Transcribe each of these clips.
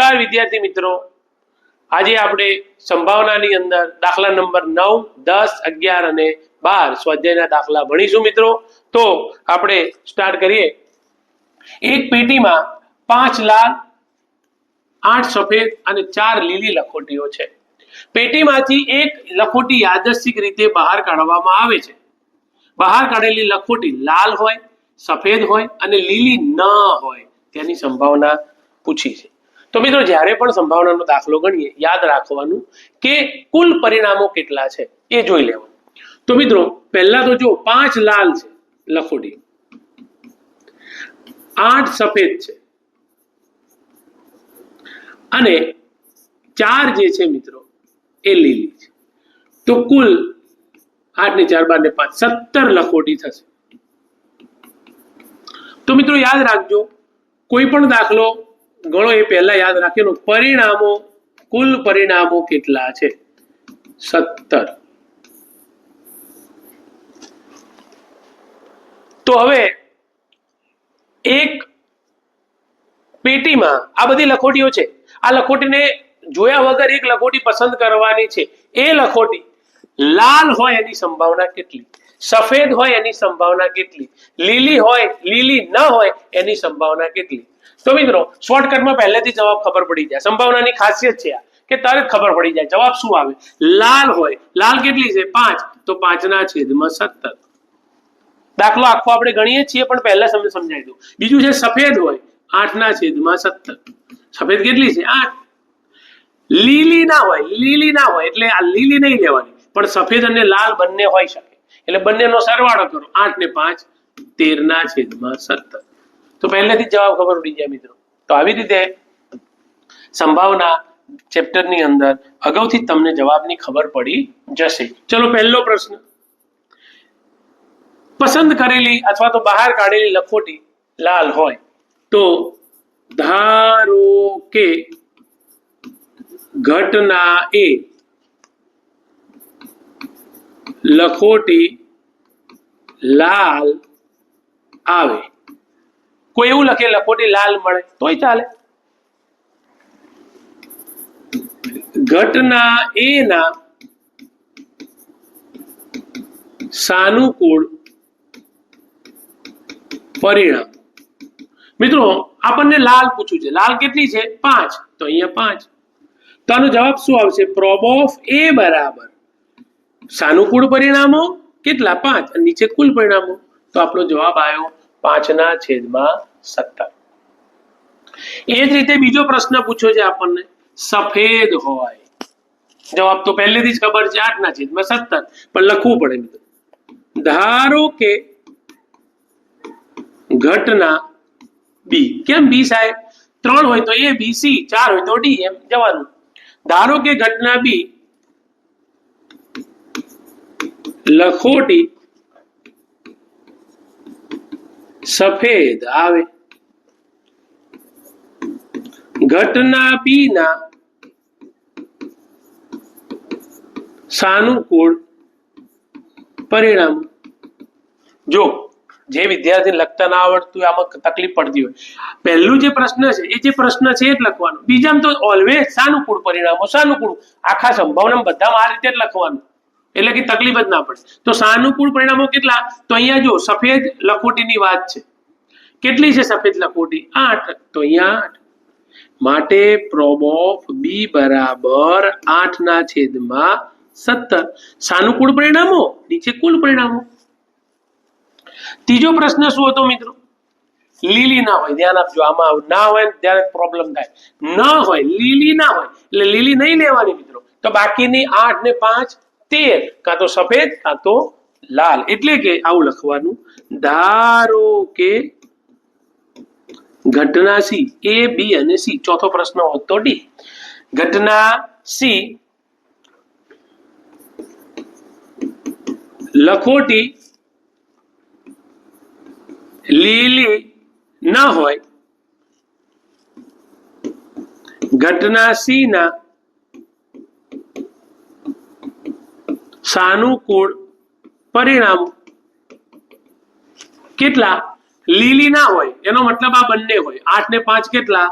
નમસ્કાર વિદ્યાર્થી મિત્રો, આજે આપણે સંભાવનાની અંદર દાખલા નંબર 9, 10, 11 અને 12 સ્વાધ્યાયના દાખલા ભણીશું મિત્રો। તો આપણે સ્ટાર્ટ કરીએ। એક પેટીમાં 5 લાલ, 8 સફેદ અને 4 લીલી લખોટીઓ છે। પેટીમાંથી એક લખોટી યાદચ્છિક રીતે બહાર કાઢવામાં આવે છે। બહાર કાઢેલી લખોટી લાલ હોય, સફેદ હોય અને લીલી ન હોય તેની સંભાવના પૂછી છે। તો મિત્રો, જ્યારે પણ સંભાવનાનો દાખલો ગણીએ યાદ રાખવાનું કે કુલ પરિણામો કેટલા છે એ જોઈ લેવાનું। તો મિત્રો, પહેલા તો જો 5 લાલ છે લખોટી, 8 સફેદ છે અને 4 જે છે મિત્રો એ લીલી છે। તો કુલ 8 ને 4 12 ને 5 17 લખોટી થશે। તો મિત્રો યાદ રાખજો, કોઈ પણ દાખલો ગણો એ પહેલા યાદ રાખજો પરિણામો, કુલ પરિણામો કેટલા છે? 17। તો હવે એક પેટીમાં આ બધી લખોટીઓ છે। આ લખોટીને જોયા વગર એક લખોટી પસંદ કરવાની છે। એ લખોટી લાલ હોય એની સંભાવના કેટલી, સફેદ હોય એની સંભાવના કેટલી, લીલી હોય, લીલી ન હોય એની સંભાવના કેટલી? તો મિત્રો, શોર્ટકટમાં પહેલેથી જવાબ ખબર પડી જાય। સંભાવનાની ખાસિયત છે આ કે તરત ખબર પડી જાય જવાબ શું આવે। લાલ હોય, લાલ કેટલી છે? 5, તો 5/17। દાખલો આખો આપણે ગણીએ છીએ પણ પહેલા સમજાવી દઉં। બીજું છે સફેદ હોય, 8/17। સફેદ કેટલી છે? 8। લીલી ના હોય, લીલી ના હોય એટલે આ લીલી નહીં લેવાની, પણ સફેદ અને લાલ બંને હોઈ શકે, એટલે બંનેનો સરવાળો કરો, 8 ને 5 13/17। તો પહેલેથી જવાબ ખબર પડી જાય મિત્રો। તો આવી રીતે સંભાવના ચેપ્ટરની અંદર અગાઉથી તમને જવાબની ખબર પડી જશે। ચલો, પહેલો પ્રશ્ન, પસંદ કરેલી અથવા તો બહાર કાઢેલી લખોટી લાલ હોય તો ધારો કે ઘટના એ લખોટી લાલ આવે। કોઈ એવું લખે લખોટી લાલ મળે તોય ચાલે। ઘટના એ ના સાનુકૂળ પરિણામ। મિત્રો, આપણને લાલ પૂછ્યું છે, લાલ કેટલી છે? 5, તો અહીંયા 5। તો આનો જવાબ શું આવશે? પ્રોબ ઓફ એ બરાબર સાનુકૂળ પરિણામો કેટલા? 5 અને નીચે કુલ પરિણામો, તો આપણો જવાબ આવ્યો 5/17। એ જ રીતે બીજો પ્રશ્ન પૂછ્યો છે આપણને, સફેદ હોય, જવાબ તો પહેલેથી જ ખબર છે 8/17, પણ લખવું પડે મિત્રો। ધારો કે ઘટના બી, કેમ બી સાહેબ? 3 હોય તો એ બી સી, 4 હોય તો ડી, એમ જવાનું। ધારો કે ઘટના બી લખોટી સફેદ આવે। ઘટના બી ના સાનુકૂળ પરિણામ। જો જે વિદ્યાર્થી લખતા ના આવડતું આમાં તકલીફ પડતી હોય, પહેલું જે પ્રશ્ન છે એ જે પ્રશ્ન છે એ જ લખવાનું, બીજામાં તો ઓલવેઝ સાનુકૂળ પરિણામો, સાનુકૂળ, આખા સંભાવના બધામાં આ રીતે જ લખવાનું, એટલે કે તકલીફ જ ના પડે। તો સાનુકૂળ પરિણામો કેટલા? તો અહીંયા જો સફેદ લખોટીની વાત છે, કેટલી છે સફેદ લખોટી? 8, તો અહીંયા 8, માટે પ્રોબ ઓફ બી બરાબર 8/17। સાનુકૂળ પરિણામો નીચે કુલ પરિણામો। ત્રીજો પ્રશ્ન શું હતો મિત્રો? લીલી ના હોય, ધ્યાન આપજો, આમાં ના હોય ત્યારે પ્રોબ્લેમ થાય। ન હોય, લીલી ના હોય એટલે લીલી નહીં લેવાની મિત્રો। તો બાકીની 8 ને 5 13, કાં તો સફેદ કાં તો લાલ, એટલે કે આવું લખવાનું, ધારો કે ઘટના સી, એ બી અને સી, ચોથો પ્રશ્ન હોત તો ડી। ઘટના સી લખોટી લીલી ના હોય, ઘટના સી ના સાનુકૂળ પરિણામો કેટલા? લીલી ના હોય એનો મતલબ આ બંને હોય, 8 ને 5 કેટલા?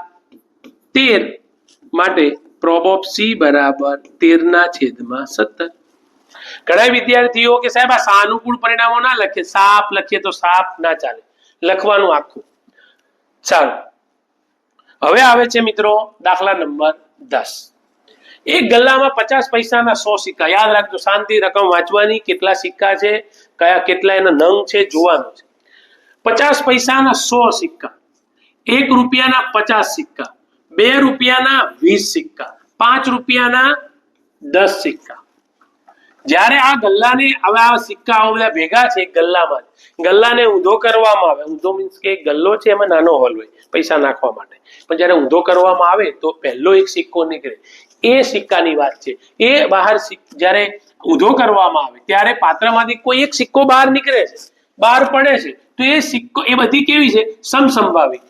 13, માટે પ્રોબ ઓફ સી બરાબર 13/17. ઘણા વિદ્યાર્થીઓ કે સાહેબ આ સાનુકૂળ પરિણામો ના લખીએ, સાપ લખીએ તો સાપ ના ચાલે, લખવાનું આખું. ચાલો હવે આવે છે મિત્રો દાખલા નંબર 10. એક ગલ્લામાં 50 પૈસાના 100 સિક્કા. યાદ રાખજો, શાંતિ રકમ વાંચવાની, કેટલા સિક્કા છે, કેટલા એના નંગ છે જોવાનું છે. 50 પૈસાના 100 સિક્કા, 1 રૂપિયાના 50 સિક્કા, 2 રૂપિયાના 20 સિક્કા, 5 રૂપિયાના 10 સિક્કા. જ્યારે આ ગલ્લાને હવે આ સિક્કાઓ બધા ભેગા છે ગલ્લામાં, ગલ્લાને ઊંધો કરવામાં આવે. ઊંધો મીન્સ કે ગલ્લો છે એમાં નાનો હોલ હોય પૈસા નાખવા માટે, પણ જ્યારે ઊંધો કરવામાં આવે તો પહેલો એક સિક્કો નીકળે. એ સિક્કાની વાત છે. એ બહાર જ્યારે ઊંધો કરવામાં આવે ત્યારે પાત્રમાંથી કોઈ એક સિક્કો બહાર નીકળે છે, બહાર પડે છે, તો એ સિક્કો એ બધી કેવી છે? સમસંભાવી.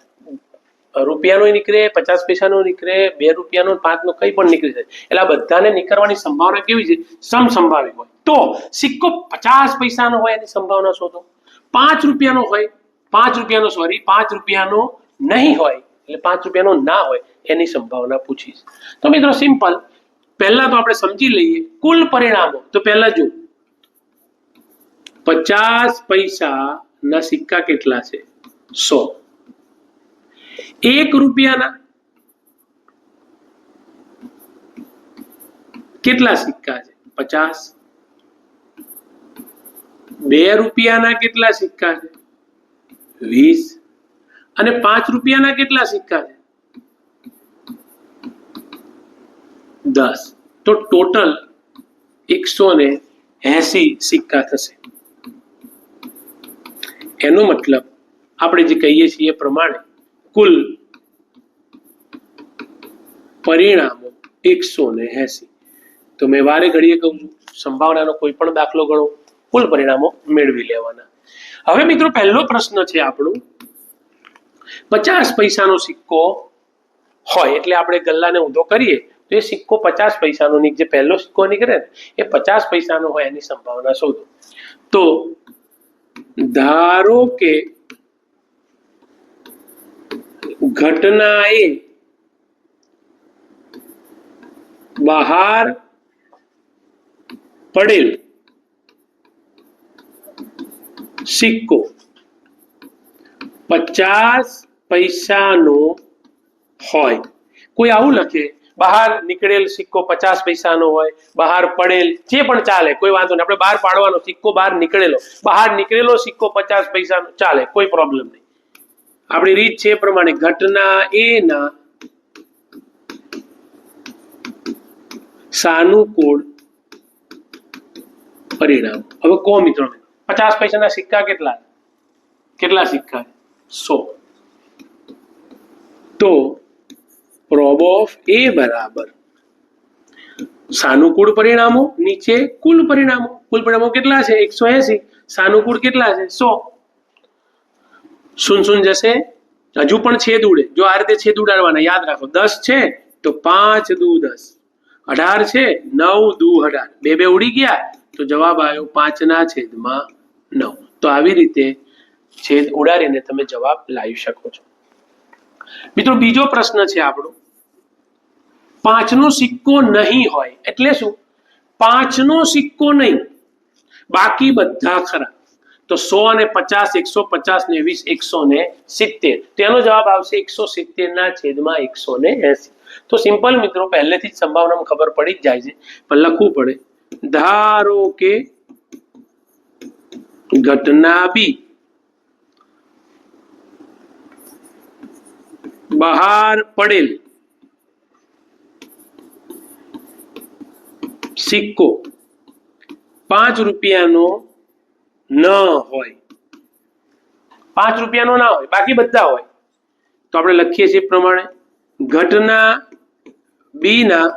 રૂપિયાનો નીકળે, 50 પૈસાનો નીકળે, 2 રૂપિયાનો, 5 નો કઈ પણ નીકળી જાય. એટલે આ બધાને નીકળવાની સંભાવના કેવી છે? સમસંભાવી હોય. તો સિક્કો 50 પૈસાનો હોય એની સંભાવના શોધો. 5 રૂપિયાનો હોય, 5 રૂપિયાનો નહીં હોય, એટલે 5 રૂપિયાનો ના હોય એની સંભાવના પૂછીશ. તો મિત્રો સિમ્પલ, પહેલા તો આપણે સમજી લઈએ કુલ પરિણામો. તો પહેલા જો 50 પૈસાના સિક્કા કેટલા છે? 100. 1 રૂપિયાના કેટલા સિક્કા છે? 50. 2 રૂપિયાના કેટલા સિક્કા છે? 20. અને 5 રૂપિયાના કેટલા સિક્કા છે? 10. તો ટોટલ 180 સિક્કા થશે. એનો મતલબ આપણે જે કહીએ છીએ એ પ્રમાણે કુલ પરિણામો 180. તો મેં વારે ઘડીએ કહું છું, સંભાવનાનો કોઈ પણ દાખલો ગણો, કુલ પરિણામો મેળવી લેવાના. હવે મિત્રો પહેલો પ્રશ્ન છે આપણું, 50 પૈસાનો સિક્કો હોય એટલે આપણે ગલ્લાને ઊંધો કરીએ તો એ સિક્કો 50 પૈસાનો જે પહેલો સિક્કો નીકળે ને એ 50 પૈસાનો હોય એની સંભાવના શોધો. તો ધારો કે ઘટનાએ બહાર પડેલ સિક્કો 50 પૈસાનો હોય. કોઈ આવું લખે, બહાર નીકળેલ સિક્કો 50 પૈસાનો હોય, બહાર પડેલ જે પણ ચાલે, કોઈ વાંધો નહીં. આપણે બહાર પાડવાનો સિક્કો બહાર નીકળેલો સિક્કો 50 પૈસાનો ચાલે, કોઈ પ્રોબ્લેમ નહીં. આપણી રીત છે એ પ્રમાણે ઘટના એના સાનુકૂળ પરિણામ. હવે કહો મિત્રો, 50 પૈસાના સિક્કા કેટલા સિક્કા? 100. તો પ્રોબ ઓફ એ બરાબર સાનુકૂળ પરિણામો નીચે કુલ પરિણામો. કુલ પરિણામો કેટલા છે? 180. સાનુકૂળ કેટલા છે? 100. શૂન્ય જશે, હજુ પણ છેદ ઉડે. જો આ રીતે છેદ ઉડાડવાના, યાદ રાખો. 10 છે તો 5 દુ 10, 18 છે 9 દુ 18, 2 ઉડી ગયા તો જવાબ આવ્યો 5/9. તો આવી રીતે છેદ ઉડાડીને તમે જવાબ લાવી શકો છો. મિત્રો બીજો પ્રશ્ન છે આપણો, 5 નો સિક્કો નહીં હોય એટલે શું? 5 નો સિક્કો નહીં, બાકી બધા ખરા. તો 100 અને 50, 150 ને 20, 170. તેનો જવાબ આવશે 170/180. તો સિમ્પલ મિત્રો, પહેલેથી જ સંભાવનામાં ખબર પડી જ જાય છે, પણ લખવું પડે. ધારો કે ઘટના બી બહાર પડેલ સિક્કો 5 રૂપિયાનો ન હોય, 5 રૂપિયાનો ના હોય, બાકી બધા હોય. તો આપણે લખીએ છીએ પ્રમાણે ઘટના બી ના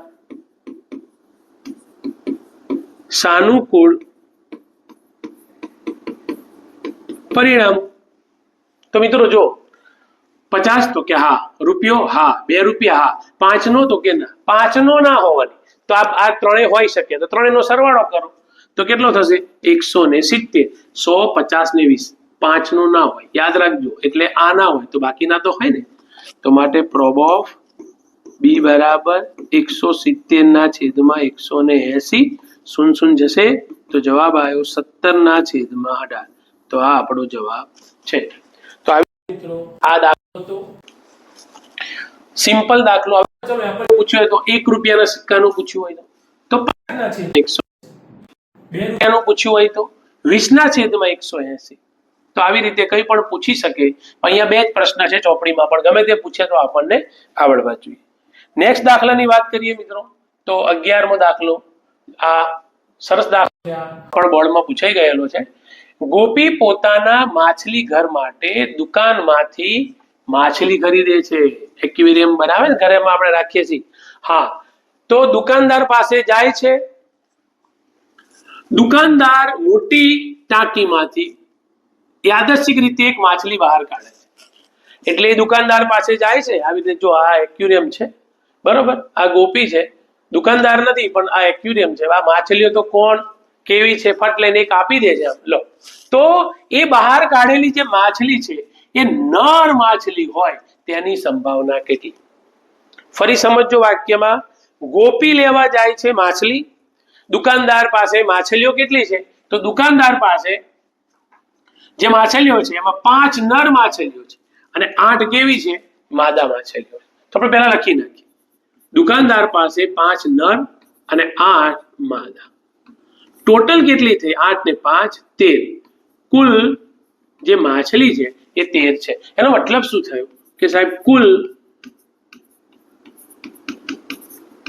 સાનુકૂળ પરિણામ. તો મિત્રો જો 50 તો કે હા, રૂપિયો હા, 2 રૂપિયા હા, 5 નો તો કે ના, 5 નો ના હોવાની. તો આ ત્રણેય હોઈ શકે, તો ત્રણેયનો સરવાળો કરો તો કેટલો થશે? 170. 100, 50 ને 20, 5 નો ના હોય, યાદ રાખજો. એટલે આ ના હોય તો બાકીના તો હોય ને. તો માટે પ્રોબ ઓફ બી બરાબર 170 ના છેદમાં 180, 0 જશે તો જવાબ આવ્યો 17 ના છેદમાં 18. તો આ આપણો જવાબ છે. તો આવી મિત્રો આ દાખલો હતો સિમ્પલ દાખલો. હવે ચલો આપણે પૂછ્યું હોય તો 1 રૂપિયાના સિક્કાનું પૂછ્યું હોય તો 5 ના છેદમાં 100, 2 રૂપિયાનું પૂછ્યું હોય તો 20 ના છેદમાં 180. તો આવી રીતે કંઈ પણ પૂછી શકે. અહીંયા બે જ પ્રશ્ન છે ચોપડીમાં, પણ ગમે તે પૂછે તો આપણને આવડવા જોઈએ. નેક્સ્ટ દાખલાની વાત કરીએ મિત્રો તો 11મો દાખલો. આ સરસ દાખલો પણ બોર્ડમાં પૂછાઈ ગયેલો છે. ગોપી પોતાના માછલી ઘર માટે દુકાનમાંથી માછલી ખરીદે છે. એક્વેરિયમ બનાવે ને ઘરેમાં આપણે રાખીએ છીએ. હા, તો દુકાનદાર પાસે જાય છે. દુકાનદાર મોટી ટાંકીમાંથી યાદચ્છિક રીતે એક માછલી બહાર કાઢે છે. એટલે દુકાનદાર પાસે જાય છે. આવી રીતે જો આ એક્વેરિયમ છે, બરોબર, આ ગોપી છે, દુકાનદાર નથી પણ આ એક્વેરિયમ છે. આ માછલીઓ તો કોણ કેવી છે ફટ લઈને એક આપી દે છે. લો, તો એ બહાર કાઢેલી જે માછલી છે એ નર માછલી હોય તેની સંભાવના કેટલી? ફરી સમજો વાક્યમાં. ગોપી લેવા જાય છે માછલી. દુકાનદાર પાસે માછલીઓ કેટલી છે? તો દુકાનદાર પાસે જે માછલીઓ છે એમાં 5 નર માછલીઓ છે અને 8 કેવી છે? માદા માછલીઓ. તો આપણે પહેલા લખી નાખીએ. દુકાનદાર પાસે 5 નર અને 8 માદા. ટોટલ કેટલી થઈ? 8 ને 5 13. કુલ જે માછલી છે એ 13 છે. એનો મતલબ શું થયું કે સાહેબ કુલ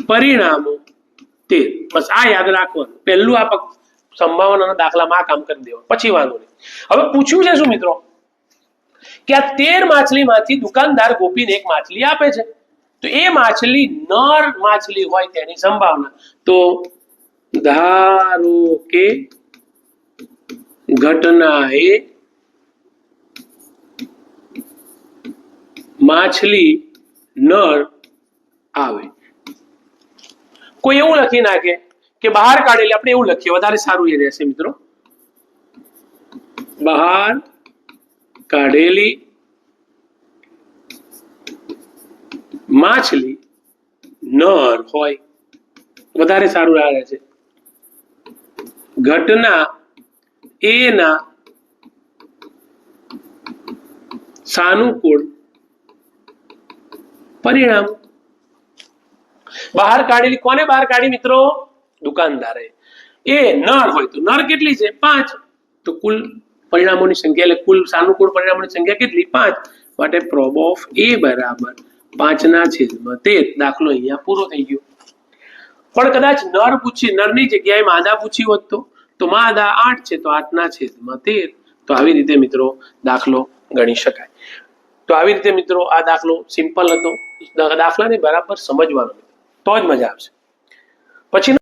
પરિણામો 13. બસ આ યાદ રાખવાનું. પહેલું આ સંભાવનાના દાખલામાં આ કામ કરી દેવાનું, પછી વાંધો નહીં. હવે પૂછ્યું છે શું મિત્રો કે આ 13 માછલીમાંથી દુકાનદાર ગોપીને એક માછલી આપે છે. તો એ માછલી નર માછલી હોય તેની સંભાવના. તો ધારો કે ઘટનાએ માછલી નર આવે. કોઈ એવું લખી નાખે કે બહાર કાઢેલી, આપણે એવું લખીએ વધારે સારું એ રહેશે મિત્રો. બહાર કાઢેલી માછલી નર હોય, વધારે સારું રહે છે. ઘટના એના સાનુકૂળ પરિણામ. બહાર કાઢેલી કોને બહાર કાઢી મિત્રો? દુકાનદારે. એ નર હોય તો નર કેટલી છે? 5. તો કુલ પરિણામોની સંખ્યા એટલે કુલ સાનુકૂળ પરિણામોની સંખ્યા કેટલી? 5. માટે પ્રોબ ઓફ એ બરાબર 5 ના છેદમાં 13. દાખલો અહીંયા પૂરો થઈ ગયો. પણ કદાચ નર પૂછી, નરની જગ્યાએ માદા પૂછી હોત તો માદા 8 છે તો 8 ના છેદમાં 13. તો આવી રીતે મિત્રો દાખલો ગણી શકાય. તો આવી રીતે મિત્રો આ દાખલો સિમ્પલ હતો. દાખલાને બરાબર સમજવાનો તો જ મજા આવશે. પછી